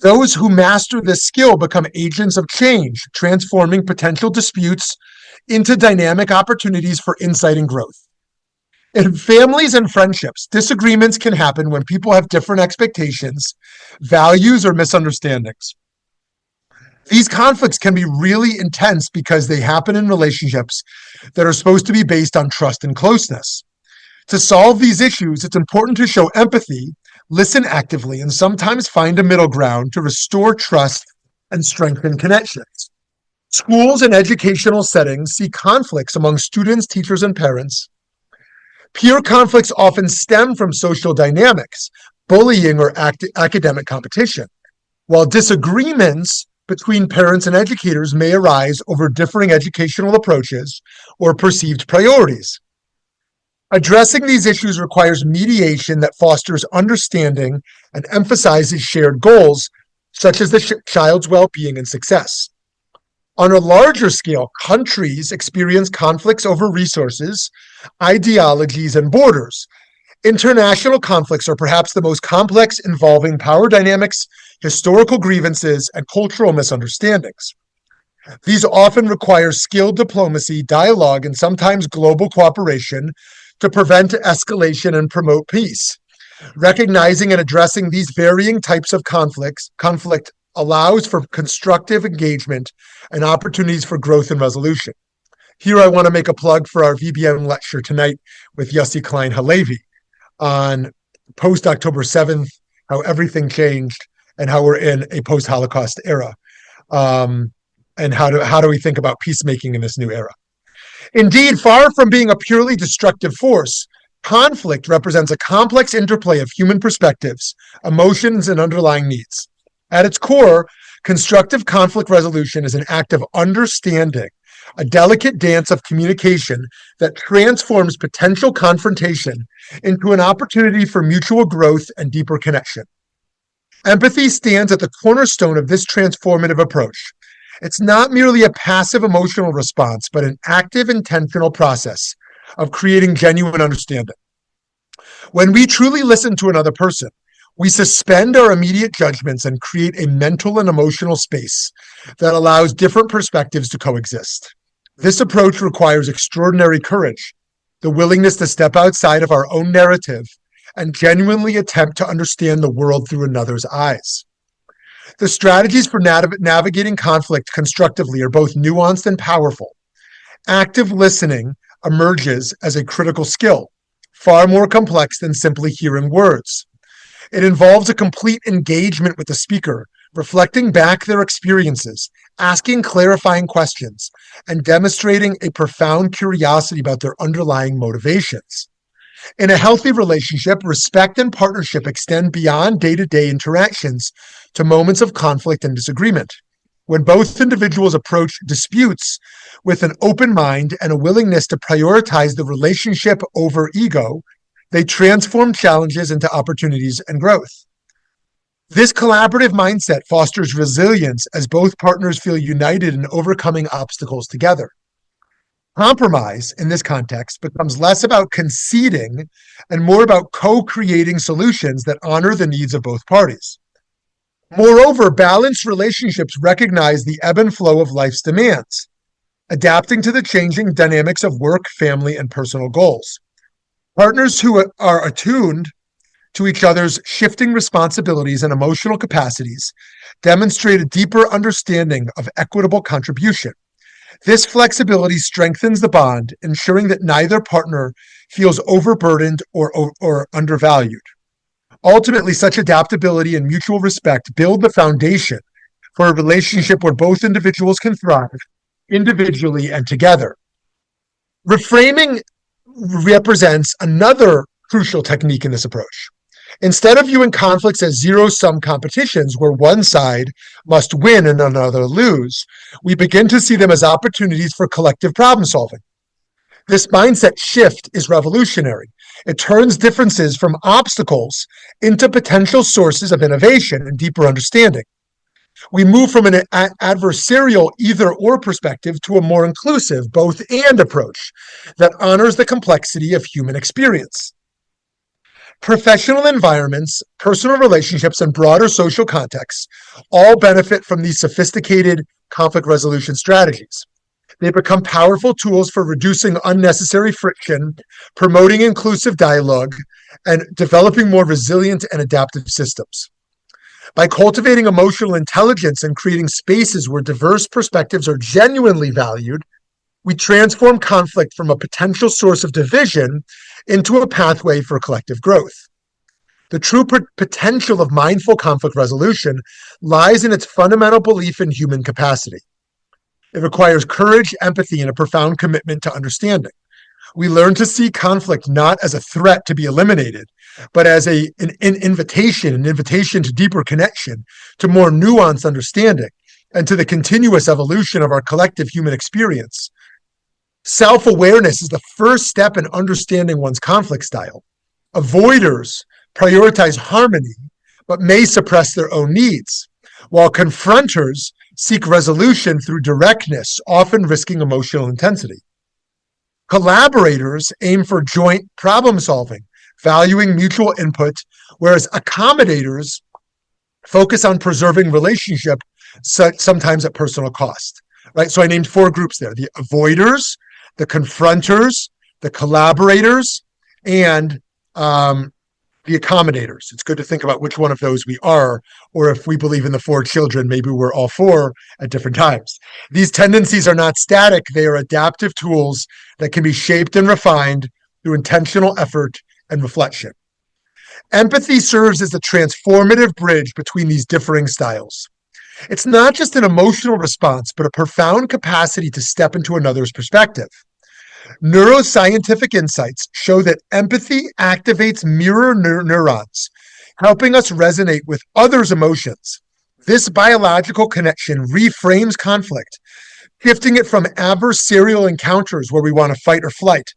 Those who master this skill become agents of change, transforming potential disputes into dynamic opportunities for insight and growth. In families and friendships, disagreements can happen when people have different expectations, values, or misunderstandings. These conflicts can be really intense because they happen in relationships that are supposed to be based on trust and closeness. To solve these issues, it's important to show empathy, listen actively, and sometimes find a middle ground to restore trust and strengthen connections. Schools and educational settings see conflicts among students, teachers, and parents. Peer conflicts often stem from social dynamics, bullying, or academic competition, while disagreements between parents and educators may arise over differing educational approaches or perceived priorities. Addressing these issues requires mediation that fosters understanding and emphasizes shared goals, such as the child's well-being and success. On a larger scale, countries experience conflicts over resources, ideologies, and borders. International conflicts are perhaps the most complex, involving power dynamics, historical grievances, and cultural misunderstandings. These often require skilled diplomacy, dialogue, and sometimes global cooperation to prevent escalation and promote peace. Recognizing and addressing these varying types of conflict allows for constructive engagement and opportunities for growth and resolution. Here I want to make a plug for our VBM lecture tonight with Yossi Klein Halevi on post-October 7th, how everything changed, and how we're in a post-Holocaust era, and how do we think about peacemaking in this new era. Indeed, far from being a purely destructive force, conflict represents a complex interplay of human perspectives, emotions, and underlying needs. At its core, constructive conflict resolution is an act of understanding, a delicate dance of communication that transforms potential confrontation into an opportunity for mutual growth and deeper connection. Empathy stands at the cornerstone of this transformative approach. It's not merely a passive emotional response, but an active, intentional process of creating genuine understanding. When we truly listen to another person, we suspend our immediate judgments and create a mental and emotional space that allows different perspectives to coexist. This approach requires extraordinary courage, the willingness to step outside of our own narrative and genuinely attempt to understand the world through another's eyes. The strategies for navigating conflict constructively are both nuanced and powerful. Active listening emerges as a critical skill, far more complex than simply hearing words. It involves a complete engagement with the speaker, reflecting back their experiences, asking clarifying questions, and demonstrating a profound curiosity about their underlying motivations. In a healthy relationship, respect and partnership extend beyond day-to-day interactions to moments of conflict and disagreement. When both individuals approach disputes with an open mind and a willingness to prioritize the relationship over ego, they transform challenges into opportunities and growth. This collaborative mindset fosters resilience as both partners feel united in overcoming obstacles together. Compromise, in this context, becomes less about conceding and more about co-creating solutions that honor the needs of both parties. Moreover, balanced relationships recognize the ebb and flow of life's demands, adapting to the changing dynamics of work, family, and personal goals. Partners who are attuned to each other's shifting responsibilities and emotional capacities demonstrate a deeper understanding of equitable contribution. This flexibility strengthens the bond, ensuring that neither partner feels overburdened or undervalued. Ultimately, such adaptability and mutual respect build the foundation for a relationship where both individuals can thrive individually and together. Reframing represents another crucial technique in this approach. Instead of viewing conflicts as zero-sum competitions where one side must win and another lose, we begin to see them as opportunities for collective problem solving. This mindset shift is revolutionary. It turns differences from obstacles into potential sources of innovation and deeper understanding. We move from an adversarial either-or perspective to a more inclusive both-and approach that honors the complexity of human experience. Professional environments, personal relationships, and broader social contexts all benefit from these sophisticated conflict resolution strategies. They become powerful tools for reducing unnecessary friction, promoting inclusive dialogue, and developing more resilient and adaptive systems. By cultivating emotional intelligence and creating spaces where diverse perspectives are genuinely valued, we transform conflict from a potential source of division into a pathway for collective growth. The true potential of mindful conflict resolution lies in its fundamental belief in human capacity. It requires courage, empathy, and a profound commitment to understanding. We learn to see conflict not as a threat to be eliminated, but as an invitation to deeper connection, to more nuanced understanding, and to the continuous evolution of our collective human experience. Self-awareness is the first step in understanding one's conflict style. Avoiders prioritize harmony, but may suppress their own needs, while confronters seek resolution through directness, often risking emotional intensity. Collaborators aim for joint problem solving, valuing mutual input, whereas accommodators focus on preserving relationship, sometimes at personal cost. Right? So I named 4 groups there: the avoiders, the confronters, the collaborators, and the accommodators. It's good to think about which one of those we are, or if we believe in the 4 children, maybe we're all 4 at different times. These tendencies are not static. They are adaptive tools that can be shaped and refined through intentional effort and reflection. Empathy serves as a transformative bridge between these differing styles. It's not just an emotional response, but a profound capacity to step into another's perspective. Neuroscientific insights show that empathy activates mirror neurons, helping us resonate with others' emotions. This biological connection reframes conflict, shifting it from adversarial encounters where we want to fight or flight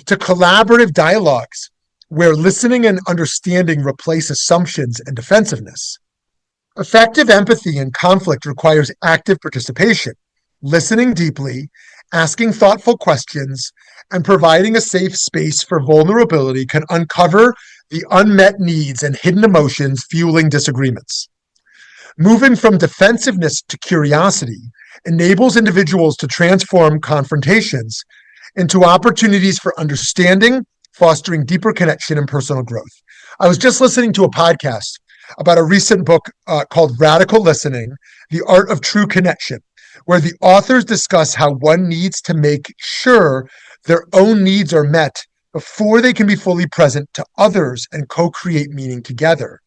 to collaborative dialogues where listening and understanding replace assumptions and defensiveness. Effective empathy in conflict requires active participation, listening deeply, asking thoughtful questions, and providing a safe space for vulnerability can uncover the unmet needs and hidden emotions fueling disagreements. Moving from defensiveness to curiosity enables individuals to transform confrontations into opportunities for understanding, fostering deeper connection and personal growth. I was just listening to a podcast about a recent book called Radical Listening, The Art of True Connection, where the authors discuss how one needs to make sure their own needs are met before they can be fully present to others and co-create meaning together.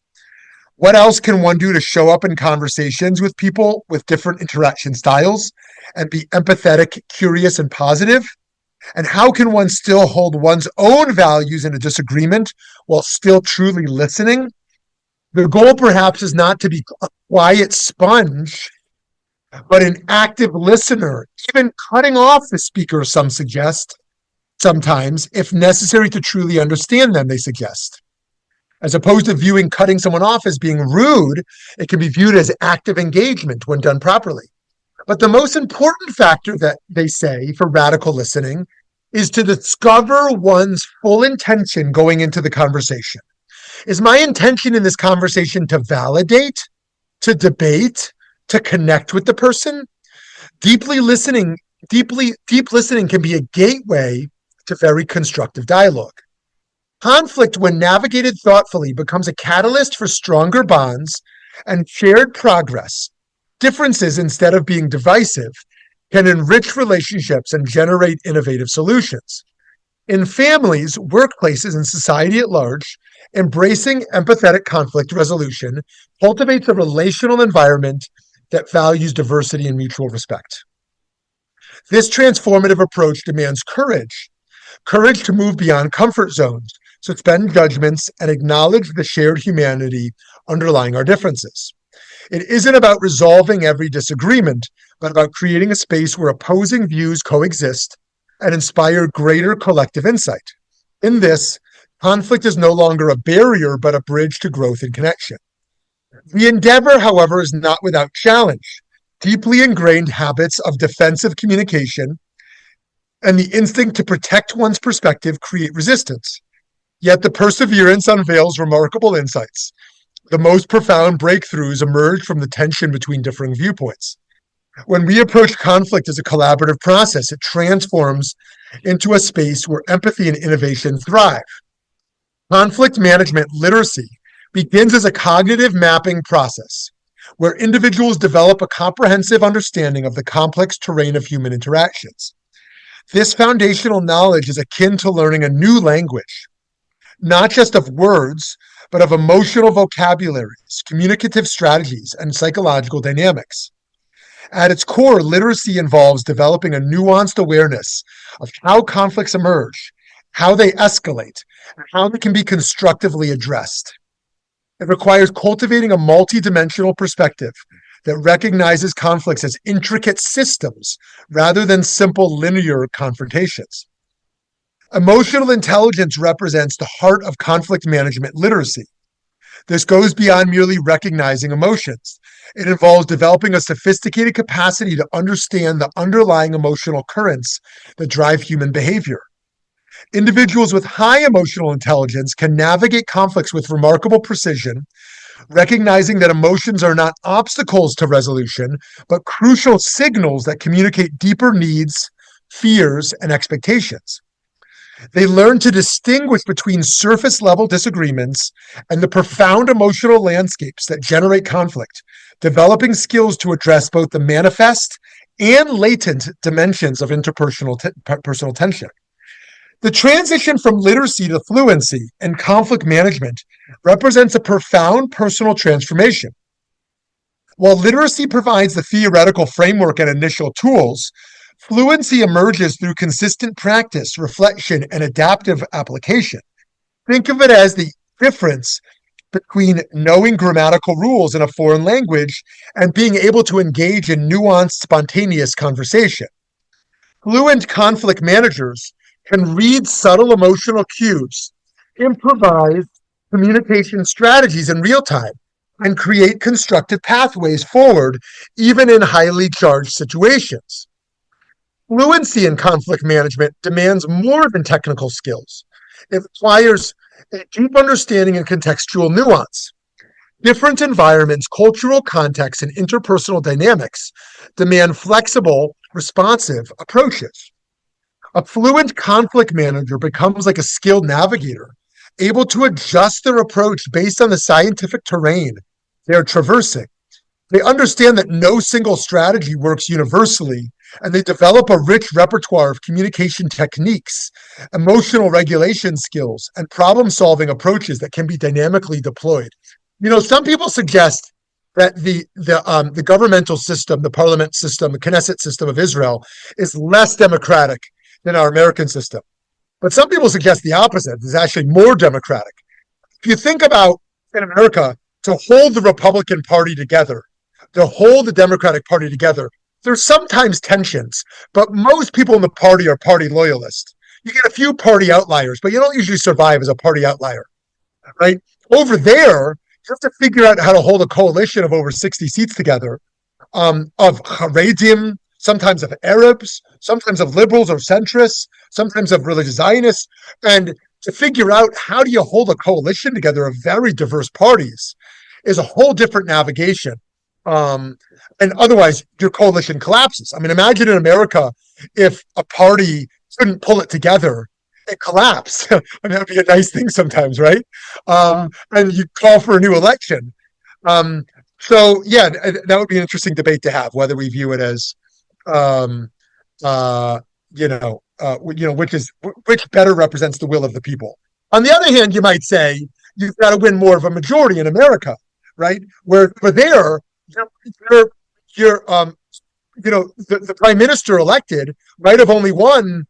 What else can one do to show up in conversations with people with different interaction styles and be empathetic, curious, and positive? And how can one still hold one's own values in a disagreement while still truly listening? The goal perhaps is not to be a quiet sponge, but an active listener, even cutting off the speaker, some suggest, sometimes, if necessary to truly understand them, they suggest. As opposed to viewing cutting someone off as being rude, it can be viewed as active engagement when done properly. But the most important factor that they say for radical listening is to discover one's full intention going into the conversation. Is my intention in this conversation to validate, to debate, to connect with the person? Deep listening can be a gateway to very constructive dialogue. Conflict, when navigated thoughtfully, becomes a catalyst for stronger bonds and shared progress. Differences, instead of being divisive, can enrich relationships and generate innovative solutions. In families, workplaces, and society at large, embracing empathetic conflict resolution cultivates a relational environment that values diversity and mutual respect. This transformative approach demands courage to move beyond comfort zones, suspend judgments, and acknowledge the shared humanity underlying our differences. It isn't about resolving every disagreement, but about creating a space where opposing views coexist and inspire greater collective insight. In this, conflict is no longer a barrier, but a bridge to growth and connection. The endeavor, however, is not without challenge. Deeply ingrained habits of defensive communication and the instinct to protect one's perspective create resistance. Yet the perseverance unveils remarkable insights. The most profound breakthroughs emerge from the tension between differing viewpoints. When we approach conflict as a collaborative process, it transforms into a space where empathy and innovation thrive. Conflict management literacy begins as a cognitive mapping process where individuals develop a comprehensive understanding of the complex terrain of human interactions. This foundational knowledge is akin to learning a new language, not just of words, but of emotional vocabularies, communicative strategies, and psychological dynamics. At its core, literacy involves developing a nuanced awareness of how conflicts emerge, how they escalate, and how they can be constructively addressed. It requires cultivating a multidimensional perspective that recognizes conflicts as intricate systems rather than simple linear confrontations. Emotional intelligence represents the heart of conflict management literacy. This goes beyond merely recognizing emotions. It involves developing a sophisticated capacity to understand the underlying emotional currents that drive human behavior. Individuals with high emotional intelligence can navigate conflicts with remarkable precision, recognizing that emotions are not obstacles to resolution, but crucial signals that communicate deeper needs, fears, and expectations. They learn to distinguish between surface level disagreements and the profound emotional landscapes that generate conflict, developing skills to address both the manifest and latent dimensions of interpersonal personal tension. The transition from literacy to fluency in conflict management represents a profound personal transformation. While literacy provides the theoretical framework and initial tools, fluency emerges through consistent practice, reflection, and adaptive application. Think of it as the difference between knowing grammatical rules in a foreign language and being able to engage in nuanced, spontaneous conversation. Fluent conflict managers can read subtle emotional cues, improvise communication strategies in real time, and create constructive pathways forward, even in highly charged situations. Fluency in conflict management demands more than technical skills. It requires a deep understanding and contextual nuance. Different environments, cultural contexts, and interpersonal dynamics demand flexible, responsive approaches. A fluent conflict manager becomes like a skilled navigator, able to adjust their approach based on the scientific terrain they're traversing. They understand that no single strategy works universally, and they develop a rich repertoire of communication techniques, emotional regulation skills, and problem-solving approaches that can be dynamically deployed. You know, some people suggest that the governmental system, the parliament system, the Knesset system of Israel is less democratic than our American system. But some people suggest the opposite. It's actually more democratic. If you think about in America, to hold the Republican Party together, to hold the Democratic Party together, there's sometimes tensions, but most people in the party are party loyalists. You get a few party outliers, but you don't usually survive as a party outlier, right? Over there, you have to figure out how to hold a coalition of over 60 seats together, of Haredim, sometimes of Arabs, sometimes of liberals or centrists, sometimes of religious Zionists, and to figure out how do you hold a coalition together of very diverse parties is a whole different navigation. And otherwise, your coalition collapses. I mean, imagine in America if a party couldn't pull it together, it collapsed. I mean, that would be a nice thing sometimes, right? And you call for a new election. So, yeah, that would be an interesting debate to have, whether we view it as, which better represents the will of the people. On the other hand, you might say you've got to win more of a majority in America, right? Where there, the prime minister elected might have only won,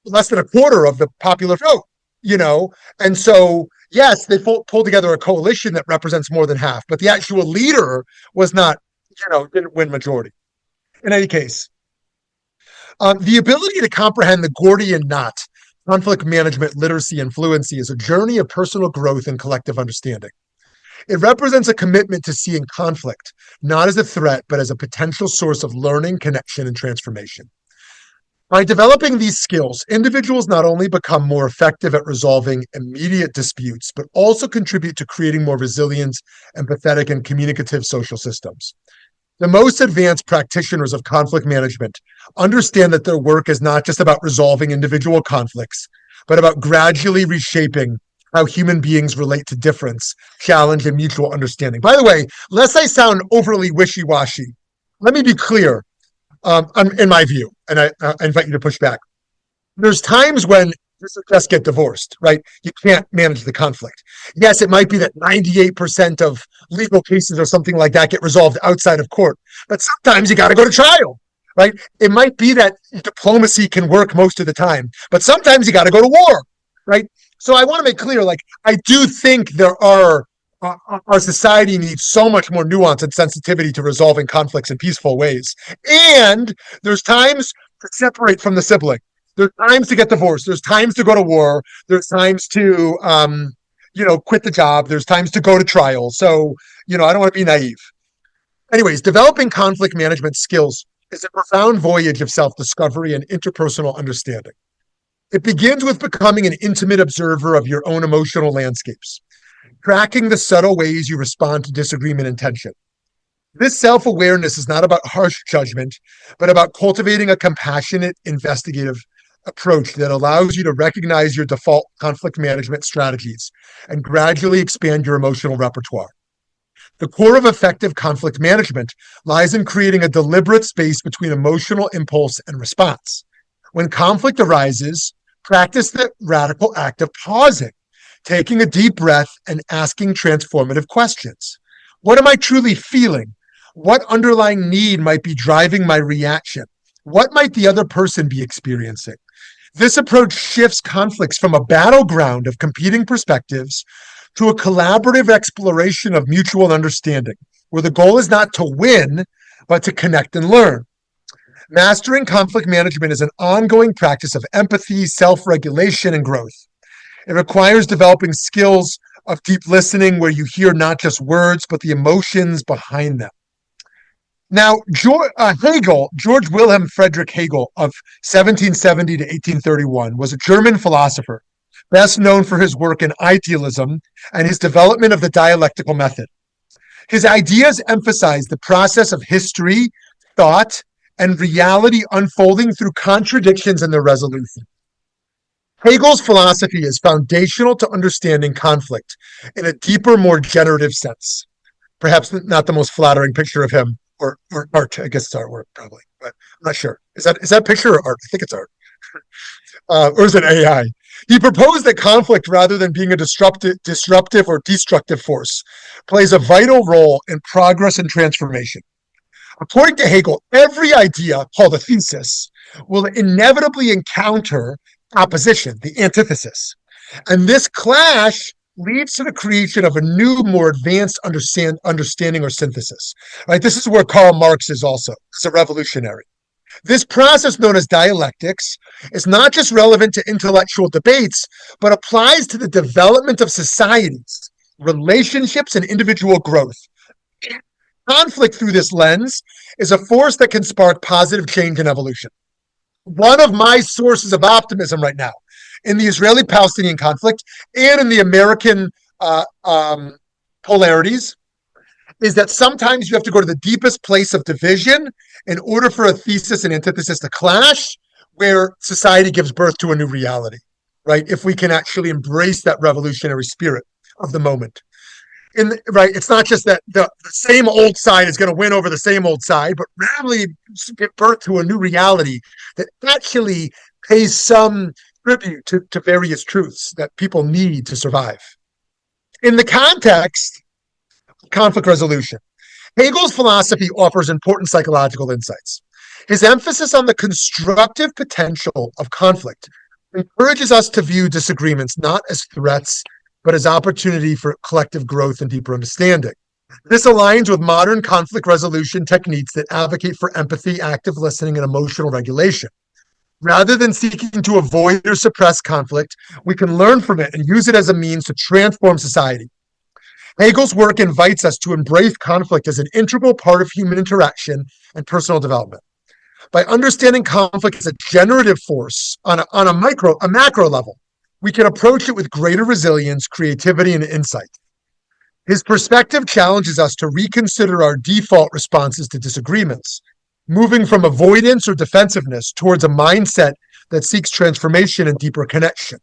less than a quarter of the popular vote, and so yes, they pulled together a coalition that represents more than half, but the actual leader was not, didn't win majority. In any case, the ability to comprehend the Gordian knot, conflict management, literacy, and fluency is a journey of personal growth and collective understanding. It represents a commitment to seeing conflict, not as a threat, but as a potential source of learning, connection, and transformation. By developing these skills, individuals not only become more effective at resolving immediate disputes, but also contribute to creating more resilient, empathetic, and communicative social systems. The most advanced practitioners of conflict management understand that their work is not just about resolving individual conflicts, but about gradually reshaping how human beings relate to difference, challenge, and mutual understanding. By the way, lest I sound overly wishy-washy, let me be clear in my view, and I invite you to push back. There's times when just get divorced, right? You can't manage the conflict. Yes, it might be that 98% of legal cases or something like that get resolved outside of court, but sometimes you got to go to trial, right? It might be that diplomacy can work most of the time, but sometimes you got to go to war, right? So I want to make clear, like, I do think there are our society needs so much more nuance and sensitivity to resolving conflicts in peaceful ways. And there's times to separate from the sibling. There's times to get divorced. There's times to go to war. There's times to, quit the job. There's times to go to trial. So, I don't want to be naive. Anyways, developing conflict management skills is a profound voyage of self-discovery and interpersonal understanding. It begins with becoming an intimate observer of your own emotional landscapes, tracking the subtle ways you respond to disagreement and tension. This self-awareness is not about harsh judgment, but about cultivating a compassionate, investigative approach that allows you to recognize your default conflict management strategies and gradually expand your emotional repertoire. The core of effective conflict management lies in creating a deliberate space between emotional impulse and response. When conflict arises, practice the radical act of pausing, taking a deep breath, and asking transformative questions. What am I truly feeling? What underlying need might be driving my reaction? What might the other person be experiencing? This approach shifts conflicts from a battleground of competing perspectives to a collaborative exploration of mutual understanding, where the goal is not to win, but to connect and learn. Mastering conflict management is an ongoing practice of empathy, self-regulation, and growth. It requires developing skills of deep listening where you hear not just words, but the emotions behind them. Now, George Wilhelm Friedrich Hegel of 1770 to 1831 was a German philosopher, best known for his work in idealism and his development of the dialectical method. His ideas emphasize the process of history, thought, and reality unfolding through contradictions and their resolution. Hegel's philosophy is foundational to understanding conflict in a deeper, more generative sense. Perhaps not the most flattering picture of him, or art. I guess it's artwork, probably, but I'm not sure. Is that picture or art? I think it's art. Or is it AI? He proposed that conflict, rather than being a disruptive or destructive force, plays a vital role in progress and transformation. According to Hegel, every idea, called a thesis, will inevitably encounter opposition, the antithesis. And this clash leads to the creation of a new, more advanced understanding or synthesis. Right? This is where Karl Marx is also. It's a revolutionary. This process, known as dialectics, is not just relevant to intellectual debates, but applies to the development of societies, relationships, and individual growth. Conflict through this lens is a force that can spark positive change and evolution. One of my sources of optimism right now in the Israeli-Palestinian conflict and in the American polarities is that sometimes you have to go to the deepest place of division in order for a thesis and antithesis to clash, where society gives birth to a new reality, right? If we can actually embrace that revolutionary spirit of the moment. Right, it's not just that the same old side is going to win over the same old side, but really give birth to a new reality that actually pays some tribute to various truths that people need to survive. In the context of conflict resolution, Hegel's philosophy offers important psychological insights. His emphasis on the constructive potential of conflict encourages us to view disagreements not as threats, but as opportunity for collective growth and deeper understanding. This aligns with modern conflict resolution techniques that advocate for empathy, active listening, and emotional regulation. Rather than seeking to avoid or suppress conflict, we can learn from it and use it as a means to transform society. Hegel's work invites us to embrace conflict as an integral part of human interaction and personal development. By understanding conflict as a generative force on a macro level, we can approach it with greater resilience, creativity, and insight. His perspective challenges us to reconsider our default responses to disagreements, moving from avoidance or defensiveness towards a mindset that seeks transformation and deeper connection.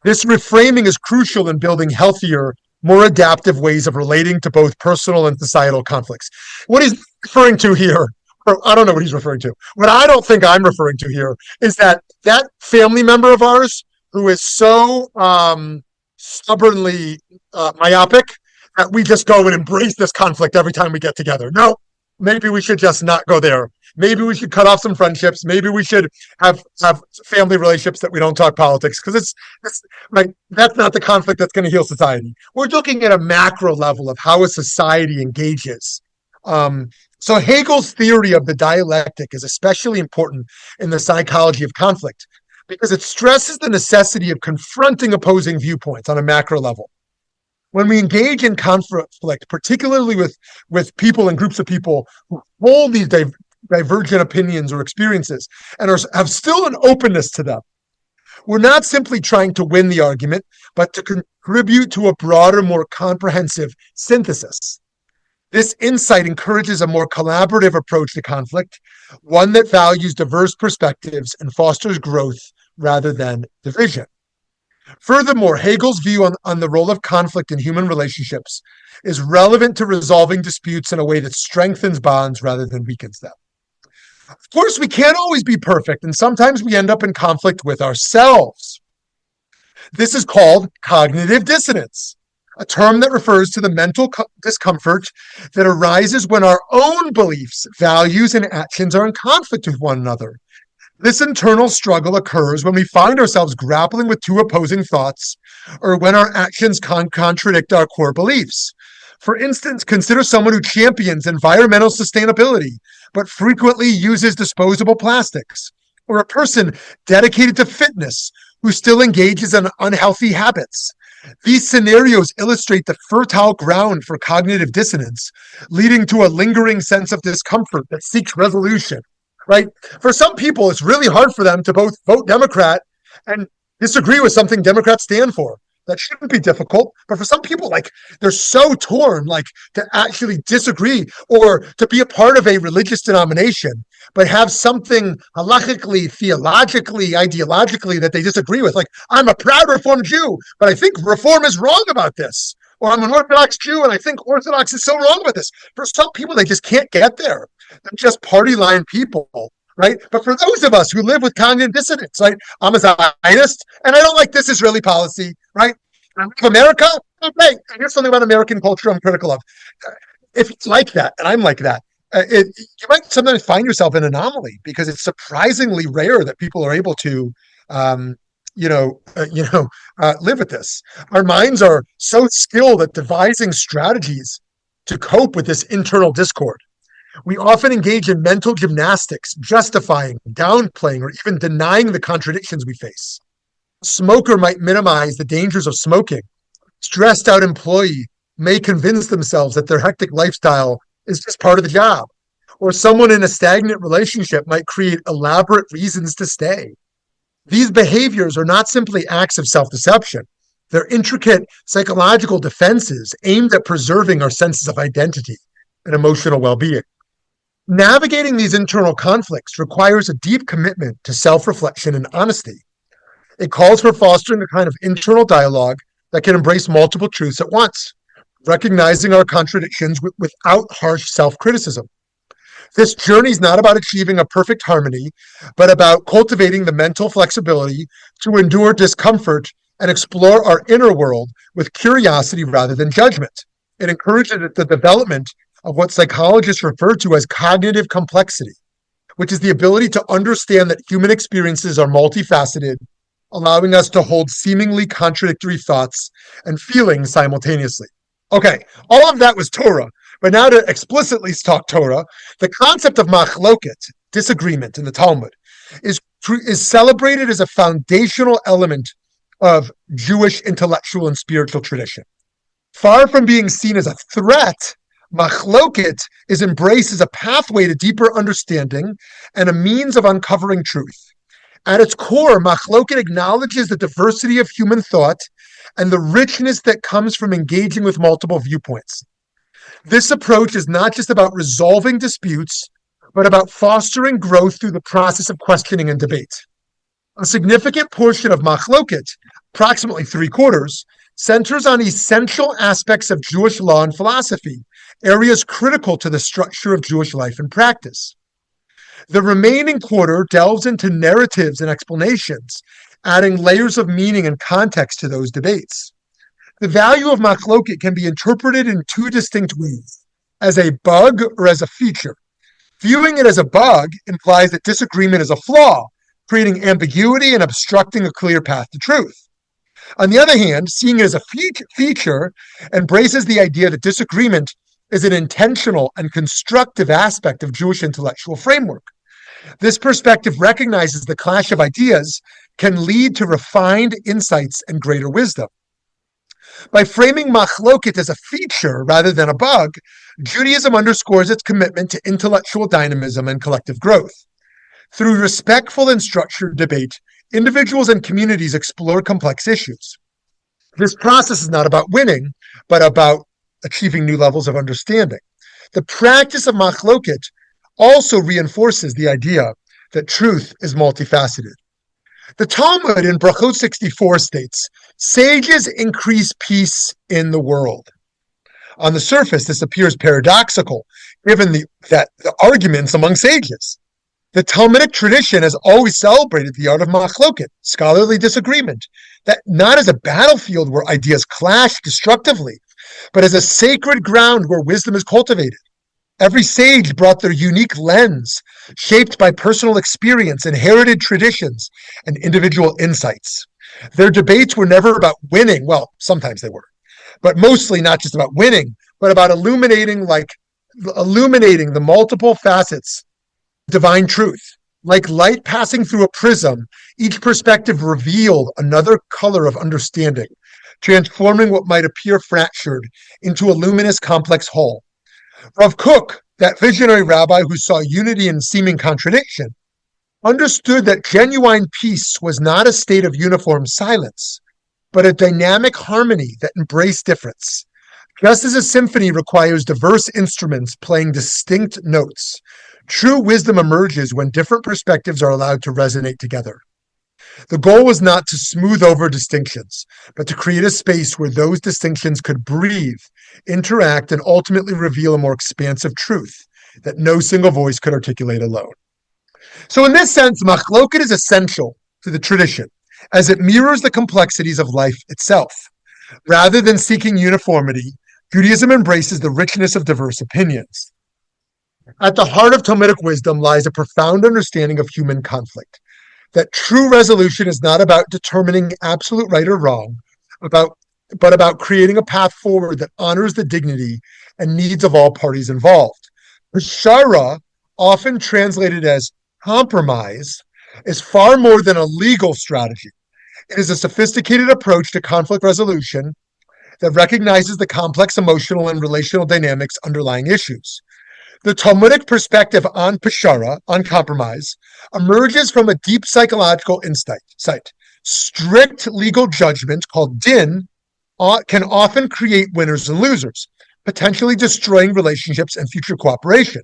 This reframing is crucial in building healthier, more adaptive ways of relating to both personal and societal conflicts. What he's referring to here, or I don't know what he's referring to. What I don't think I'm referring to here is that family member of ours who is so stubbornly myopic that we just go and embrace this conflict every time we get together. No, maybe we should just not go there. Maybe we should cut off some friendships. Maybe we should have family relationships that we don't talk politics, because it's like that's not the conflict that's going to heal society. We're looking at a macro level of how a society engages. So Hegel's theory of the dialectic is especially important in the psychology of conflict because it stresses the necessity of confronting opposing viewpoints on a macro level. When we engage in conflict, particularly with people and groups of people who hold these divergent opinions or experiences and have still an openness to them, we're not simply trying to win the argument, but to contribute to a broader, more comprehensive synthesis. This insight encourages a more collaborative approach to conflict, one that values diverse perspectives and fosters growth rather than division. Furthermore, Hegel's view on the role of conflict in human relationships is relevant to resolving disputes in a way that strengthens bonds rather than weakens them. Of course, we can't always be perfect, and sometimes we end up in conflict with ourselves. This is called cognitive dissonance, a term that refers to the mental discomfort that arises when our own beliefs, values, and actions are in conflict with one another. This internal struggle occurs when we find ourselves grappling with two opposing thoughts or when our actions contradict our core beliefs. For instance, consider someone who champions environmental sustainability but frequently uses disposable plastics, or a person dedicated to fitness who still engages in unhealthy habits. These scenarios illustrate the fertile ground for cognitive dissonance, leading to a lingering sense of discomfort that seeks resolution. Right? For some people, it's really hard for them to both vote Democrat and disagree with something Democrats stand for. That shouldn't be difficult. But for some people, like, they're so torn, like, to actually disagree or to be a part of a religious denomination, but have something halachically, theologically, ideologically that they disagree with. Like, I'm a proud Reform Jew, but I think Reform is wrong about this. Or I'm an Orthodox Jew, and I think Orthodox is so wrong about this. For some people, they just can't get there. They're just party line people, right? But for those of us who live with cognitive dissonance, right? I'm a Zionist, and I don't like this Israeli policy, right? I love America, okay. And here's something about American culture I'm critical of. If it's like that, and I'm like that, you might sometimes find yourself in an anomaly because it's surprisingly rare that people are able to live with this. Our minds are so skilled at devising strategies to cope with this internal discord. We often engage in mental gymnastics, justifying, downplaying, or even denying the contradictions we face. A smoker might minimize the dangers of smoking. Stressed out employee may convince themselves that their hectic lifestyle is just part of the job. Or someone in a stagnant relationship might create elaborate reasons to stay. These behaviors are not simply acts of self-deception. They're intricate psychological defenses aimed at preserving our senses of identity and emotional well-being. Navigating these internal conflicts requires a deep commitment to self-reflection and honesty. It calls for fostering a kind of internal dialogue that can embrace multiple truths at once, recognizing our contradictions without harsh self-criticism. This journey is not about achieving a perfect harmony, but about cultivating the mental flexibility to endure discomfort and explore our inner world with curiosity rather than judgment. It encourages the development of what psychologists refer to as cognitive complexity, which is the ability to understand that human experiences are multifaceted, allowing us to hold seemingly contradictory thoughts and feelings simultaneously. Okay, all of that was Torah, but now to explicitly talk Torah, the concept of machloket, disagreement in the Talmud, is celebrated as a foundational element of Jewish intellectual and spiritual tradition. Far from being seen as a threat, Machloket is embraced as a pathway to deeper understanding and a means of uncovering truth. At its core, Machloket acknowledges the diversity of human thought and the richness that comes from engaging with multiple viewpoints. This approach is not just about resolving disputes, but about fostering growth through the process of questioning and debate. A significant portion of Machloket, approximately 3/4, centers on essential aspects of Jewish law and philosophy, areas critical to the structure of Jewish life and practice. The remaining quarter delves into narratives and explanations, adding layers of meaning and context to those debates. The value of Machloket can be interpreted in two distinct ways, as a bug or as a feature. Viewing it as a bug implies that disagreement is a flaw, creating ambiguity and obstructing a clear path to truth. On the other hand, seeing it as a feature embraces the idea that disagreement is an intentional and constructive aspect of Jewish intellectual framework. This perspective recognizes the clash of ideas can lead to refined insights and greater wisdom. By framing Machloket as a feature rather than a bug, Judaism underscores its commitment to intellectual dynamism and collective growth. Through respectful and structured debate, individuals and communities explore complex issues. This process is not about winning, but about achieving new levels of understanding. The practice of Machloket also reinforces the idea that truth is multifaceted. The Talmud in Brachot 64 states, sages increase peace in the world. On the surface, this appears paradoxical, given the arguments among sages. The Talmudic tradition has always celebrated the art of machloket, scholarly disagreement, that not as a battlefield where ideas clash destructively, but as a sacred ground where wisdom is cultivated. Every sage brought their unique lens, shaped by personal experience, inherited traditions, and individual insights. Their debates were never about winning. Well, sometimes they were, but mostly not just about winning, but about illuminating the multiple facets of divine truth. Like light passing through a prism, each perspective revealed another color of understanding, transforming what might appear fractured into a luminous, complex whole. Rav Kook, that visionary rabbi who saw unity in seeming contradiction, understood that genuine peace was not a state of uniform silence, but a dynamic harmony that embraced difference. Just as a symphony requires diverse instruments playing distinct notes, true wisdom emerges when different perspectives are allowed to resonate together. The goal was not to smooth over distinctions, but to create a space where those distinctions could breathe, interact, and ultimately reveal a more expansive truth that no single voice could articulate alone. So in this sense, machloket is essential to the tradition, as it mirrors the complexities of life itself. Rather than seeking uniformity, Judaism embraces the richness of diverse opinions. At the heart of Talmudic wisdom lies a profound understanding of human conflict, that true resolution is not about determining absolute right or wrong, but about creating a path forward that honors the dignity and needs of all parties involved. Peshara, often translated as compromise, is far more than a legal strategy. It is a sophisticated approach to conflict resolution that recognizes the complex emotional and relational dynamics underlying issues. The Talmudic perspective on Peshara, on compromise, emerges from a deep psychological insight. Strict legal judgment, called din, can often create winners and losers, potentially destroying relationships and future cooperation.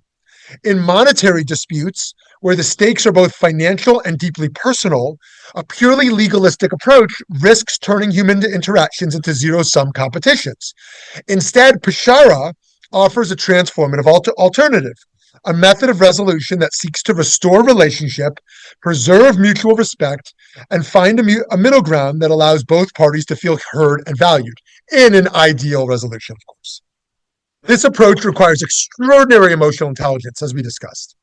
In monetary disputes, where the stakes are both financial and deeply personal, a purely legalistic approach risks turning human interactions into zero-sum competitions. Instead, Peshara offers a transformative alternative, a method of resolution that seeks to restore relationship, preserve mutual respect, and find a middle ground that allows both parties to feel heard and valued, in an ideal resolution, of course. This approach requires extraordinary emotional intelligence, as we discussed.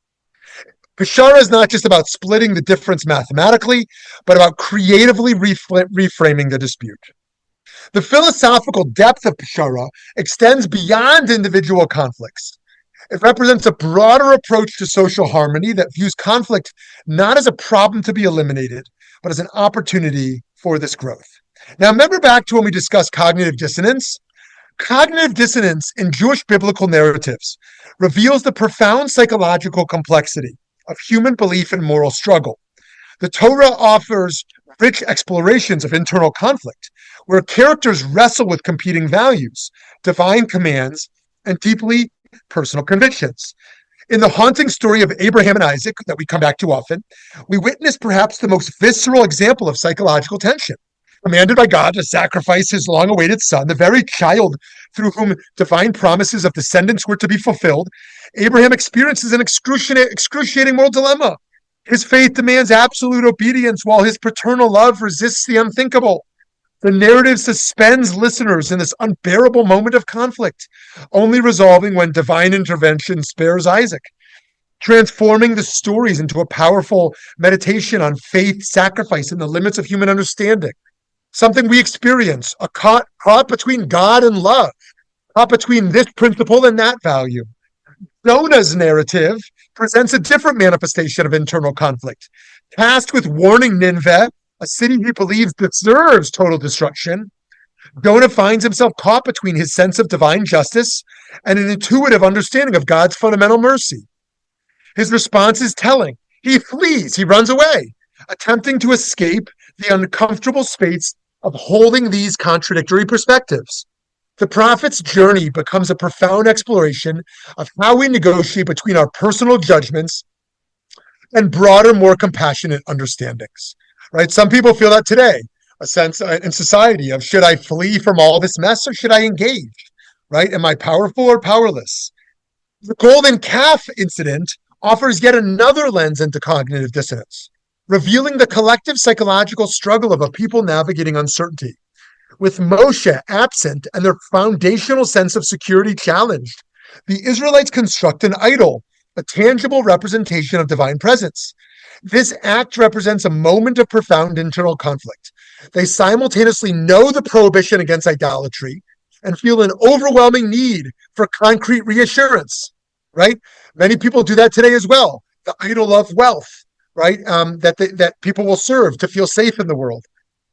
Peshara is not just about splitting the difference mathematically, but about creatively reframing the dispute. The philosophical depth of Peshara extends beyond individual conflicts. It represents a broader approach to social harmony that views conflict not as a problem to be eliminated, but as an opportunity for this growth. Now, remember back to when we discussed cognitive dissonance? Cognitive dissonance in Jewish biblical narratives reveals the profound psychological complexity of human belief and moral struggle. The Torah offers rich explorations of internal conflict, where characters wrestle with competing values, divine commands, and deeply personal convictions. In the haunting story of Abraham and Isaac, that we come back to often, we witness perhaps the most visceral example of psychological tension. Commanded by God to sacrifice his long-awaited son, the very child through whom divine promises of descendants were to be fulfilled, Abraham experiences an excruciating moral dilemma. His faith demands absolute obedience while his paternal love resists the unthinkable. The narrative suspends listeners in this unbearable moment of conflict, only resolving when divine intervention spares Isaac, transforming the stories into a powerful meditation on faith, sacrifice, and the limits of human understanding. Something we experience, caught between God and love, caught between this principle and that value. Jonah's narrative presents a different manifestation of internal conflict. Tasked with warning Nineveh, a city he believes deserves total destruction, Jonah finds himself caught between his sense of divine justice and an intuitive understanding of God's fundamental mercy. His response is telling. He flees, he runs away, attempting to escape the uncomfortable space of holding these contradictory perspectives. The prophet's journey becomes a profound exploration of how we negotiate between our personal judgments and broader, more compassionate understandings. Right? Some people feel that today, a sense in society of should I flee from all this mess or should I engage? Right? Am I powerful or powerless? The golden calf incident offers yet another lens into cognitive dissonance, revealing the collective psychological struggle of a people navigating uncertainty. With Moshe absent and their foundational sense of security challenged, the Israelites construct an idol, a tangible representation of divine presence. This act represents a moment of profound internal conflict. They simultaneously know the prohibition against idolatry and feel an overwhelming need for concrete reassurance, right? Many people do that today as well. The idol of wealth, right? That people will serve to feel safe in the world.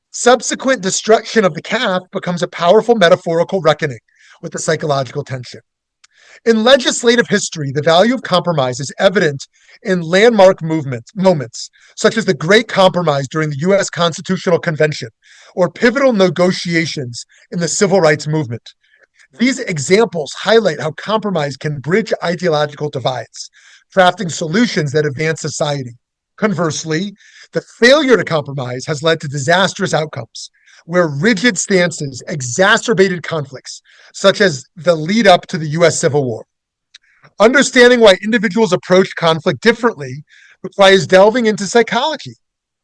Subsequent destruction of the calf becomes a powerful metaphorical reckoning with the psychological tension. In legislative history, the value of compromise is evident in landmark moments, such as the Great Compromise during the U.S. Constitutional Convention, or pivotal negotiations in the Civil Rights Movement. These examples highlight how compromise can bridge ideological divides, crafting solutions that advance society. Conversely, the failure to compromise has led to disastrous outcomes, where rigid stances exacerbated conflicts, such as the lead up to the U.S. Civil War. Understanding why individuals approach conflict differently requires delving into psychology.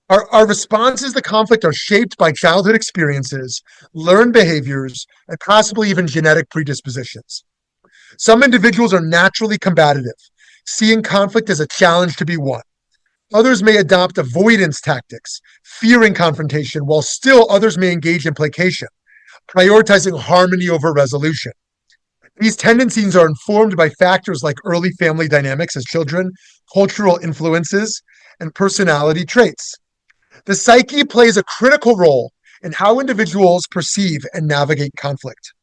Our responses to conflict are shaped by childhood experiences, learned behaviors, and possibly even genetic predispositions. Some individuals are naturally combative, seeing conflict as a challenge to be won. Others may adopt avoidance tactics, fearing confrontation, while still others may engage in placation, prioritizing harmony over resolution. These tendencies are informed by factors like early family dynamics as children, cultural influences, and personality traits. The psyche plays a critical role in how individuals perceive and navigate conflict.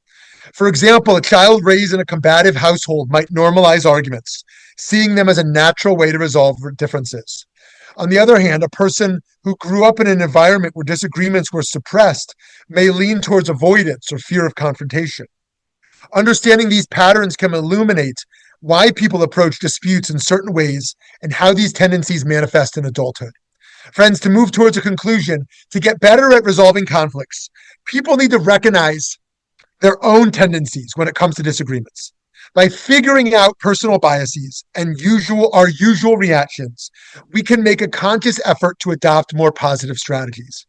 For example, a child raised in a combative household might normalize arguments, seeing them as a natural way to resolve differences. On the other hand, a person who grew up in an environment where disagreements were suppressed may lean towards avoidance or fear of confrontation. Understanding these patterns can illuminate why people approach disputes in certain ways and how these tendencies manifest in adulthood. Friends, to move towards a conclusion, to get better at resolving conflicts, people need to recognize their own tendencies when it comes to disagreements. By figuring out personal biases and our usual reactions, we can make a conscious effort to adopt more positive strategies.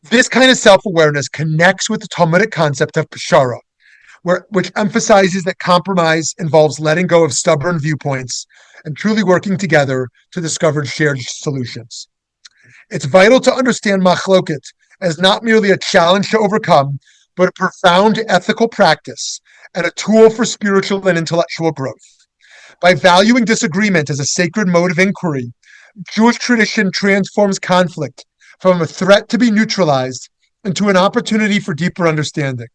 This kind of self-awareness connects with the Talmudic concept of pashara, which emphasizes that compromise involves letting go of stubborn viewpoints and truly working together to discover shared solutions. It's vital to understand machloket as not merely a challenge to overcome, but a profound ethical practice and a tool for spiritual and intellectual growth. By valuing disagreement as a sacred mode of inquiry, Jewish tradition transforms conflict from a threat to be neutralized into an opportunity for deeper understanding.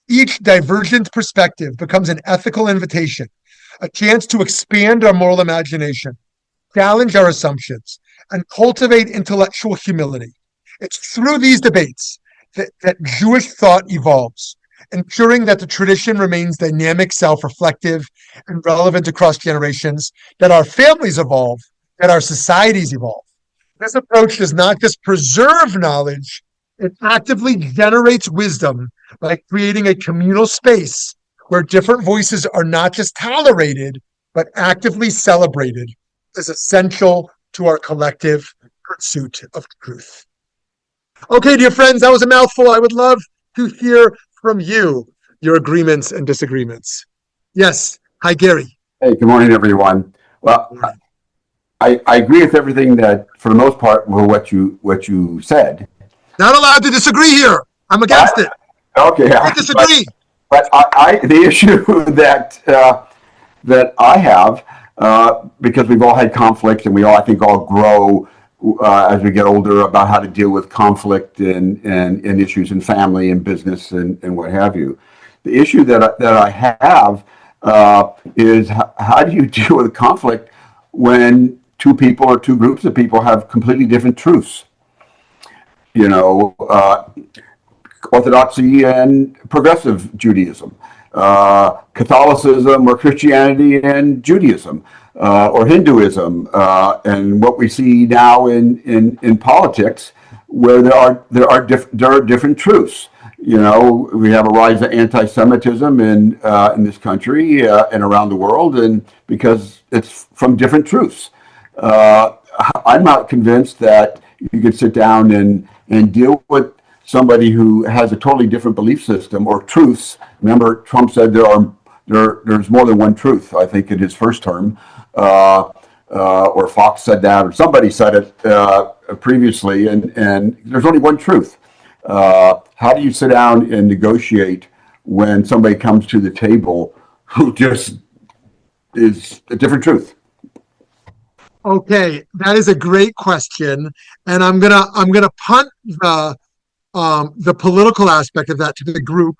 Each divergent perspective becomes an ethical invitation, a chance to expand our moral imagination, challenge our assumptions, and cultivate intellectual humility. It's through these debates that Jewish thought evolves, ensuring that the tradition remains dynamic, self-reflective, and relevant across generations, that our families evolve, that our societies evolve. This approach does not just preserve knowledge, it actively generates wisdom by creating a communal space where different voices are not just tolerated, but actively celebrated is essential to our collective pursuit of truth. Okay, dear friends, that was a mouthful. I would love to hear from you, your agreements and disagreements. Yes. Hi, Gary. Hey, good morning, everyone. Well, I agree with everything that, for the most part, what you said. Not allowed to disagree here. I'm against it. Okay, I disagree. But the issue that I have, because we've all had conflict, and we all, I think, all grow as we get older about how to deal with conflict and issues in family and business and what have you. The issue that I have is how do you deal with conflict when two people or two groups of people have completely different truths? You know, Orthodoxy and progressive Judaism, Catholicism or Christianity and Judaism, or Hinduism, and what we see now in politics, where there are different truths. You know, we have a rise of anti-Semitism in this country and around the world, and because it's from different truths. I'm not convinced that you could sit down and deal with somebody who has a totally different belief system or truths. Remember, Trump said there's more than one truth, I think, in his first term. Or Fox said that, or somebody said it previously, and there's only one truth. How do you sit down and negotiate when somebody comes to the table who just is a different truth? Okay, that is a great question, and I'm gonna punt the political aspect of that to the group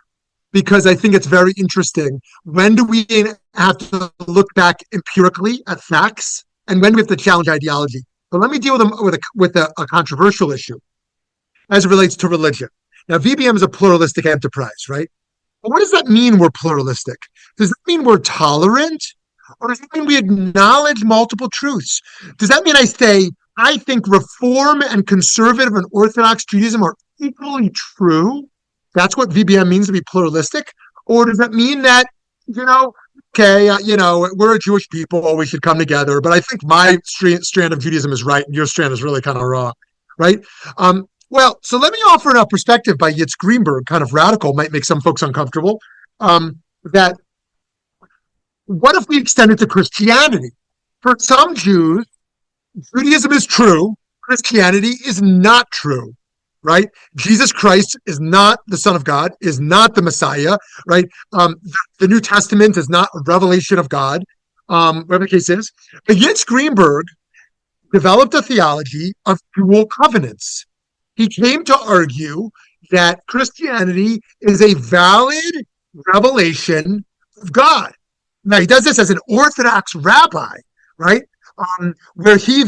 because I think it's very interesting. When do we have to look back empirically at facts, and when do we have to challenge ideology? But let me deal with a controversial issue as it relates to religion. Now, VBM is a pluralistic enterprise, right? But what does that mean? We're pluralistic. Does that mean we're tolerant? Or does that mean we acknowledge multiple truths? Does that mean I think Reform and conservative and Orthodox Judaism are equally true? That's what VBM means to be pluralistic? Or does that mean that, okay, we're a Jewish people, we should come together, but I think my strand of Judaism is right and your strand is really kind of wrong, right? Well, so let me offer a perspective by Yitz Greenberg, kind of radical, might make some folks uncomfortable, that what if we extend it to Christianity? For some Jews, Judaism is true, Christianity is not true, right? Jesus Christ is not the Son of God, is not the Messiah, right? The New Testament is not a revelation of God, whatever the case is. But Yitz Greenberg developed a theology of dual covenants. He came to argue that Christianity is a valid revelation of God. Now, he does this as an Orthodox rabbi, right? Where he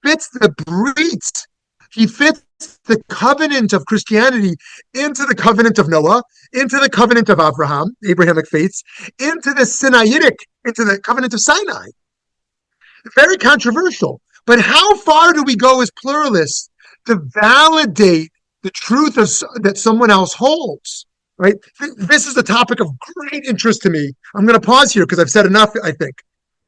fits the Brit, he fits the covenant of Christianity into the covenant of Noah, into the covenant of Abraham, Abrahamic faiths, into the covenant of Sinai. Very controversial. But how far do we go as pluralists to validate the truth that someone else holds? Right? This is a topic of great interest to me. I'm going to pause here because I've said enough, I think.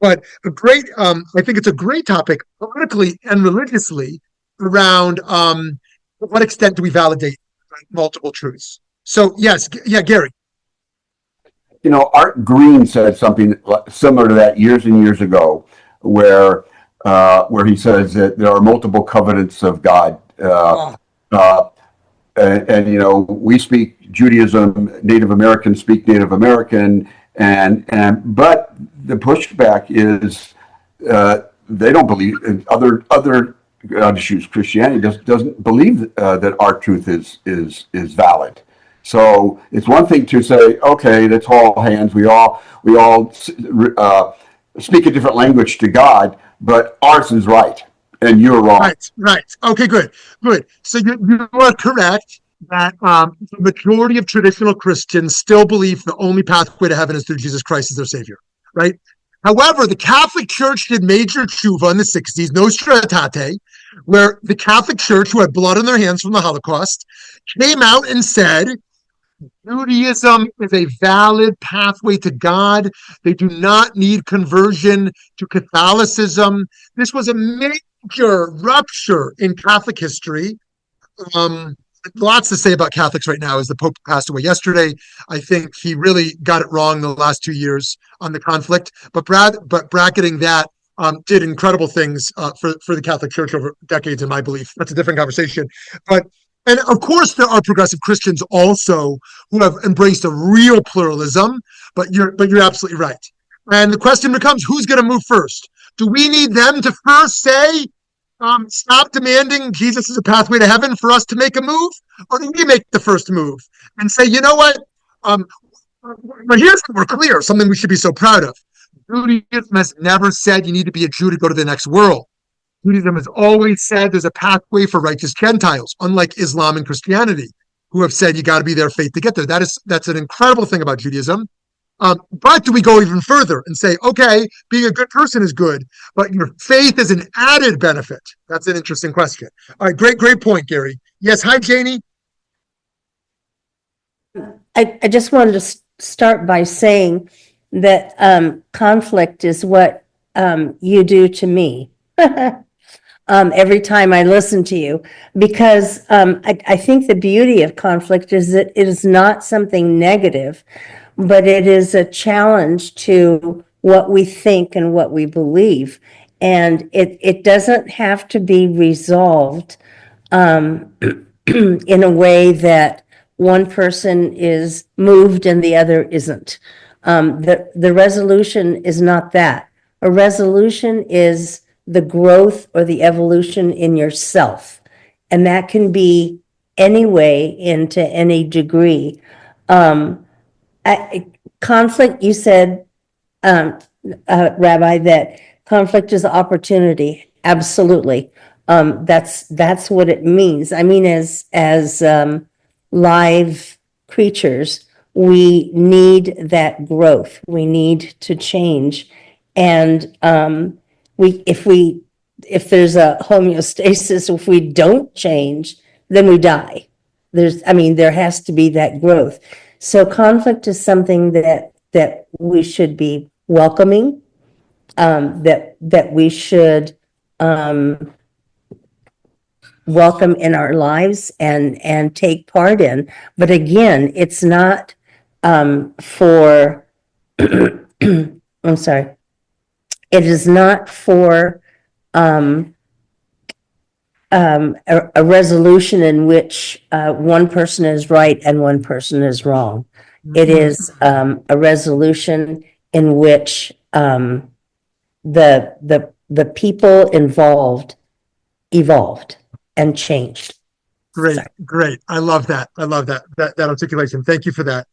But I think it's a great topic politically and religiously around to what extent do we validate multiple truths? So, yes, yeah, Gary. Art Green said something similar to that years and years ago, where he says that there are multiple covenants of God. And we speak Judaism, Native Americans speak Native American, but the pushback is they don't believe in other issues. Christianity doesn't believe that our truth is valid. So it's one thing to say, okay, that's all hands. We all speak a different language to God, but ours is right and you're wrong. Right. Okay, good. So you are correct that the majority of traditional Christians still believe the only pathway to heaven is through Jesus Christ as their Savior, right? However, the Catholic Church did major tshuva in the 60s, Nostra Aetate, where the Catholic Church, who had blood on their hands from the Holocaust, came out and said Judaism is a valid pathway to God. They do not need conversion to Catholicism. This was a major rupture in Catholic history. Um, Lots to say about Catholics right now as the Pope passed away yesterday. I think he really got it wrong the last 2 years on the conflict. But bracketing that did incredible things for the Catholic Church over decades, in my belief. That's a different conversation. But and of course, there are progressive Christians also who have embraced a real pluralism. But you're absolutely right. And the question becomes, who's going to move first? Do we need them to first say, stop demanding Jesus is a pathway to heaven for us to make a move? Or do we make the first move and say, you know what? But here's what we're clear, something we should be so proud of. Judaism has never said you need to be a Jew to go to the next world. Judaism has always said there's a pathway for righteous Gentiles, unlike Islam and Christianity, who have said you got to be their faith to get there. That's an incredible thing about Judaism. But do we go even further and say, okay, being a good person is good, but your faith is an added benefit? That's an interesting question. All right, great point, Gary. Yes, hi, Janie. I just wanted to start by saying that conflict is what you do to me every time I listen to you, because I think the beauty of conflict is that it is not something negative, but it is a challenge to what we think and what we believe. And it doesn't have to be resolved in a way that one person is moved and the other isn't. The resolution is not that. A resolution is the growth or the evolution in yourself. And that can be any way into any degree. Conflict, you said, Rabbi, that conflict is opportunity. Absolutely. That's what it means. I mean, as live creatures, we need that growth. We need to change. And if there's a homeostasis, if we don't change, then we die. There has to be that growth. So conflict is something that we should be welcoming, that we should welcome in our lives and take part in. But again, it's not for I'm sorry. It is not for a resolution in which one person is right and one person is wrong. It is a resolution in which the people involved evolved and changed. Great. I love that articulation. Thank you for that.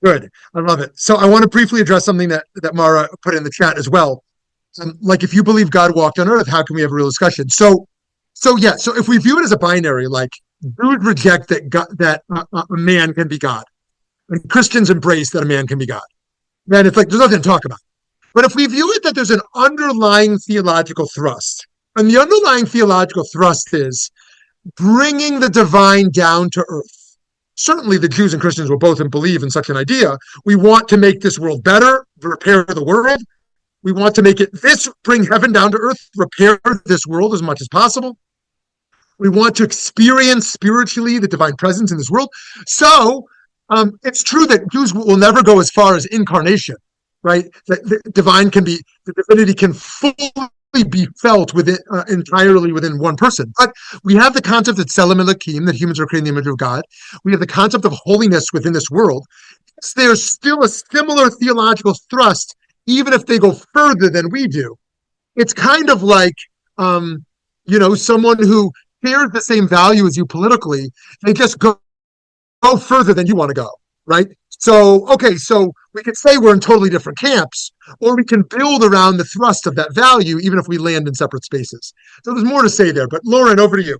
Good. I love it. So I want to briefly address something that Mara put in the chat as well. Like, if you believe God walked on earth, how can we have a real discussion? So if we view it as a binary, like, Jews reject that a man can be God, and Christians embrace that a man can be God, then it's like there's nothing to talk about. But if we view it that there's an underlying theological thrust, and the underlying theological thrust is bringing the divine down to earth. Certainly the Jews and Christians will both believe in such an idea. We want to make this world better, repair the world. We want to bring heaven down to earth, repair this world as much as possible. We want to experience spiritually the divine presence in this world. So it's true that Jews will never go as far as incarnation, right? The divinity can fully be felt within entirely within one person. But we have the concept of Tselem Elokim, that humans are created in the image of God. We have the concept of holiness within this world. There's still a similar theological thrust, even if they go further than we do. It's kind of like, someone who shares the same value as you politically, they just go go further than you want to go, right? So, okay, so we could say we're in totally different camps, or we can build around the thrust of that value, even if we land in separate spaces. So there's more to say there. But Lauren, over to you.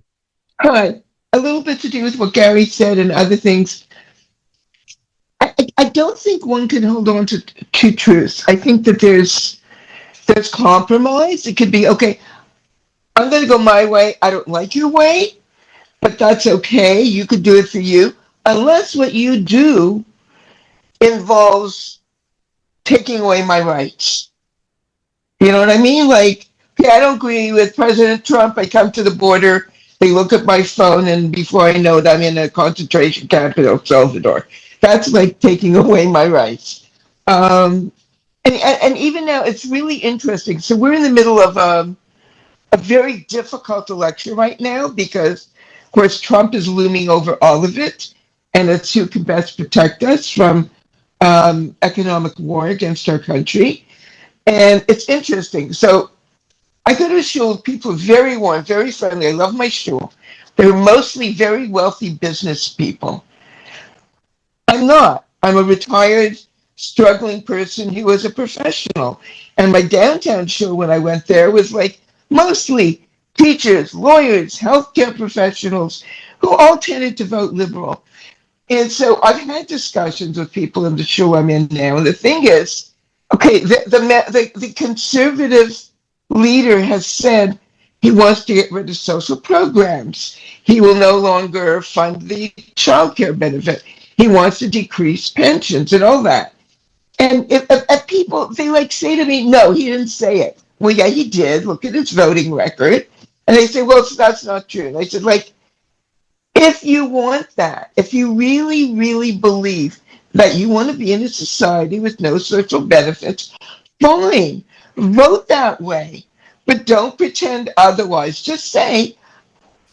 Hi. A little bit to do with what Gary said and other things. I don't think one can hold on to two truths. I think that there's compromise. It could be, okay, I'm going to go my way. I don't like your way, but that's okay. You could do it for you. Unless what you do involves taking away my rights. You know what I mean? Like, okay, I don't agree with President Trump. I come to the border, they look at my phone, and before I know it, I'm in a concentration camp in El Salvador. That's like taking away my rights. And even now, it's really interesting. So we're in the middle of a very difficult election right now because, of course, Trump is looming over all of it, and it's who can best protect us from economic war against our country. And it's interesting. So I go to a shul, people are very warm, very friendly. I love my shul. They're mostly very wealthy business people. I'm not. I'm a retired, struggling person who was a professional. And my downtown shul, when I went there, was like mostly teachers, lawyers, healthcare professionals who all tended to vote liberal. And so I've had discussions with people in the shul I'm in now. And the thing is, okay, the conservative leader has said he wants to get rid of social programs. He will no longer fund the child care benefit. He wants to decrease pensions and all that. And if people, they like say to me, no, he didn't say it. Well, yeah, he did. Look at his voting record. And they say, well, that's not true. And I said, like, if you want that, if you really, really believe that you want to be in a society with no social benefits, fine, vote that way. But don't pretend otherwise. Just say,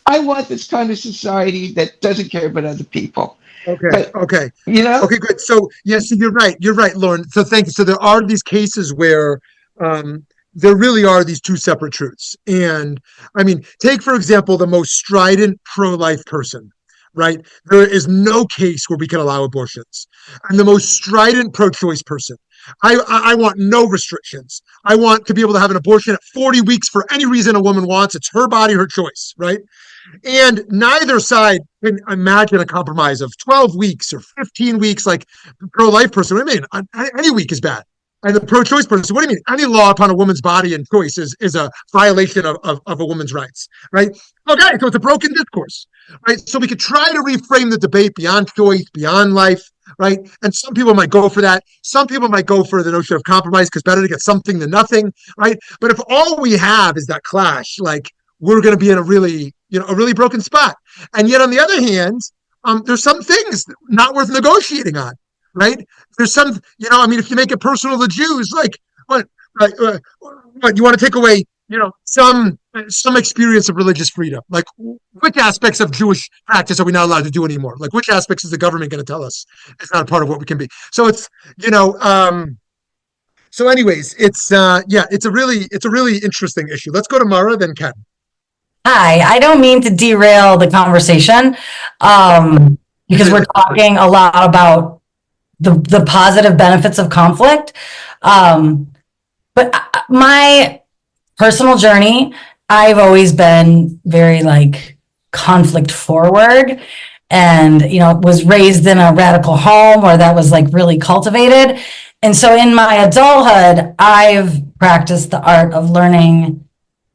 I want this kind of society that doesn't care about other people. Okay. But, Okay. you know? Okay, good. So yes, you're right. You're right, Lauren. So thank you. So there are these cases where there really are these two separate truths. And I mean, take for example the most strident pro-life person, right? There is no case where we can allow abortions. And the most strident pro-choice person. I want no restrictions. I want to be able to have an abortion at 40 weeks for any reason a woman wants. It's her body, her choice, right? And neither side can imagine a compromise of 12 weeks or 15 weeks, like the pro-life person. What do you mean? Any week is bad. And the pro-choice person, what do you mean? Any law upon a woman's body and choice is a violation of a woman's rights, right? Okay, so it's a broken discourse, right? So we could try to reframe the debate beyond choice, beyond life, right? And some people might go for that. Some people might go for the notion of compromise because better to get something than nothing, right? But if all we have is that clash, like we're going to be in a really broken spot. And yet, on the other hand, there's some things not worth negotiating on, right? There's some, I mean, if you make it personal to Jews, like what, what you want to take away, some experience of religious freedom, like which aspects of Jewish practice are we not allowed to do anymore? Like which aspects is the government going to tell us it's not a part of what we can be? So it's, so anyways, it's it's a really interesting issue. Let's go to Mara, then Ken. Hi, I don't mean to derail the conversation because we're talking a lot about the positive benefits of conflict. But my personal journey, I've always been very like conflict forward and, was raised in a radical home where that was like really cultivated. And so in my adulthood, I've practiced the art of learning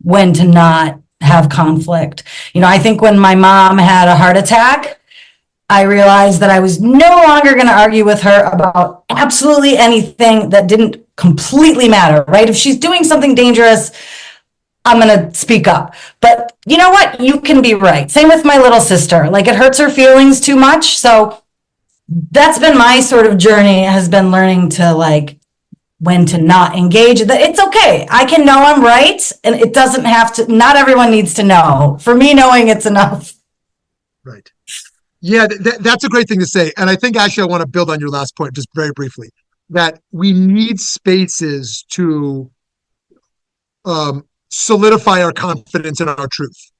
when to not have conflict. I think when my mom had a heart attack, I realized that I was no longer going to argue with her about absolutely anything that didn't completely matter, right? If she's doing something dangerous, I'm going to speak up. But you know what? You can be right. Same with my little sister. Like it hurts her feelings too much. So that's been my sort of journey, has been learning to like when to not engage. It's okay. I can know I'm right. And it doesn't have to, not everyone needs to know. For me, knowing it's enough. Right. Yeah, that's a great thing to say. And I think actually I want to build on your last point just very briefly, that we need spaces to solidify our confidence in our truth.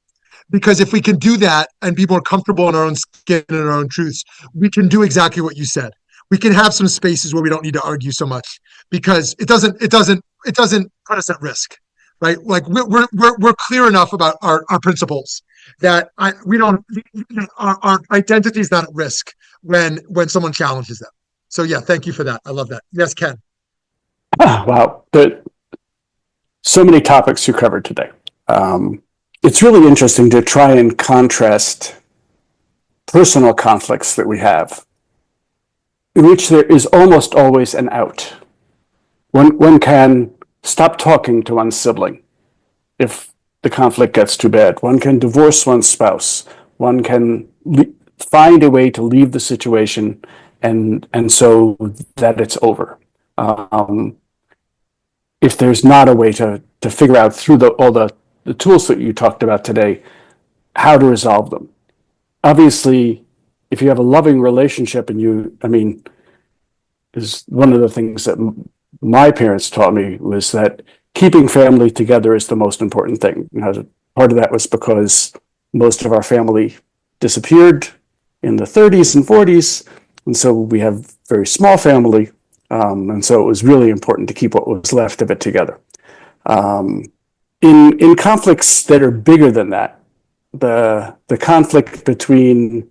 Because if we can do that and be more comfortable in our own skin and our own truths, we can do exactly what you said. We can have some spaces where we don't need to argue so much because it doesn't put us at risk, right? Like we're clear enough about our principles that we don't our identity is not at risk when someone challenges them. So yeah, thank you for that. I love that. Yes, Ken. Wow, so many topics you covered today. It's really interesting to try and contrast personal conflicts that we have, in which there is almost always an out. One can stop talking to one's sibling if the conflict gets too bad. One can divorce one's spouse. One can find a way to leave the situation and so that it's over. If there's not a way to figure out through all the tools that you talked about today, how to resolve them. Obviously, if you have a loving relationship is one of the things that my parents taught me was that keeping family together is the most important thing. Part of that was because most of our family disappeared in the 30s and 40s, and so we have very small family, and so it was really important to keep what was left of it together. In conflicts that are bigger than that, the conflict between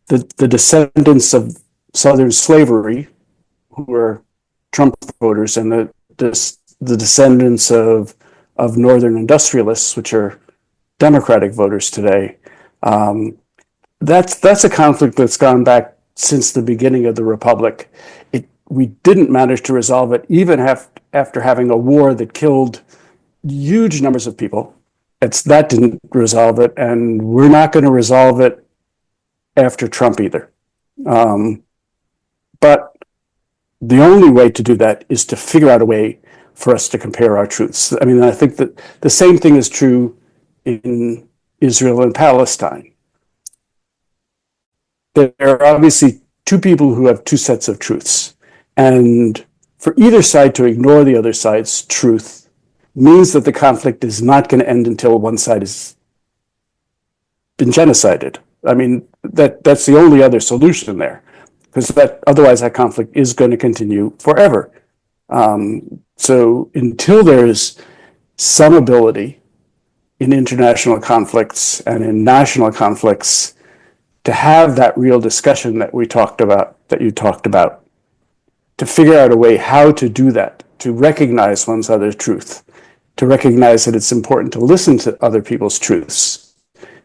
the descendants of Southern slavery, who were Trump voters, and the descendants of Northern industrialists, which are Democratic voters today, that's a conflict that's gone back since the beginning of the Republic. We didn't manage to resolve it even after having a war that killed huge numbers of people. That didn't resolve it, and we're not going to resolve it after Trump either. But the only way to do that is to figure out a way for us to compare our truths. I think that the same thing is true in Israel and Palestine. There are obviously two people who have two sets of truths. And for either side to ignore the other side's truth means that the conflict is not going to end until one side has been genocided. That's the only other solution there, because otherwise that conflict is going to continue forever. So until there's some ability in international conflicts and in national conflicts to have that real discussion that you talked about, to figure out a way how to do that, to recognize one's other truth, to recognize that it's important to listen to other people's truths,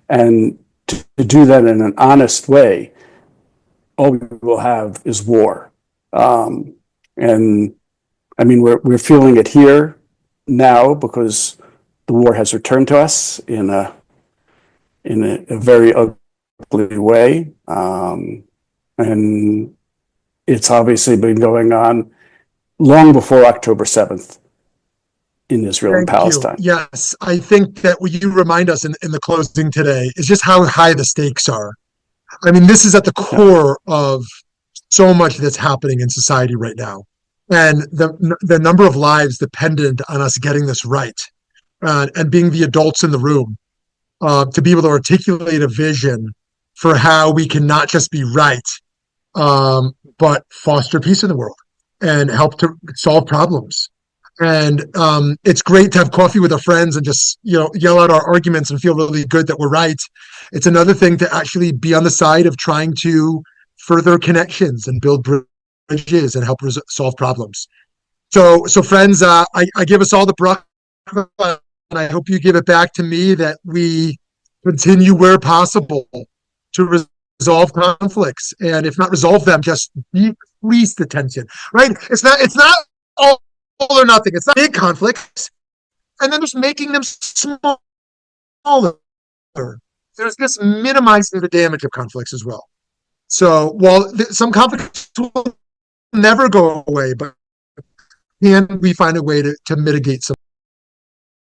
and to do that in an honest way, all we will have is war. We're feeling it here now because the war has returned to us in a very ugly way, and it's obviously been going on long before October 7th in Israel and Palestine. Yes, I think that what you remind us in the closing today is just how high the stakes are. This is at the core of so much that's happening in society right now. And the number of lives dependent on us getting this right, and being the adults in the room, to be able to articulate a vision for how we can not just be right, but foster peace in the world and help to solve problems. And it's great to have coffee with our friends and just yell out our arguments and feel really good that we're right. It's another thing to actually be on the side of trying to further connections and build bridges and help solve problems. So friends, I give us all the bracha, and I hope you give it back to me that we continue where possible to resolve conflicts, and if not resolve them, just decrease the tension. Right? It's not all or nothing. It's not big conflicts, and then just making them smaller. There's just minimizing the damage of conflicts as well. So while some conflicts will never go away, but can we find a way to mitigate some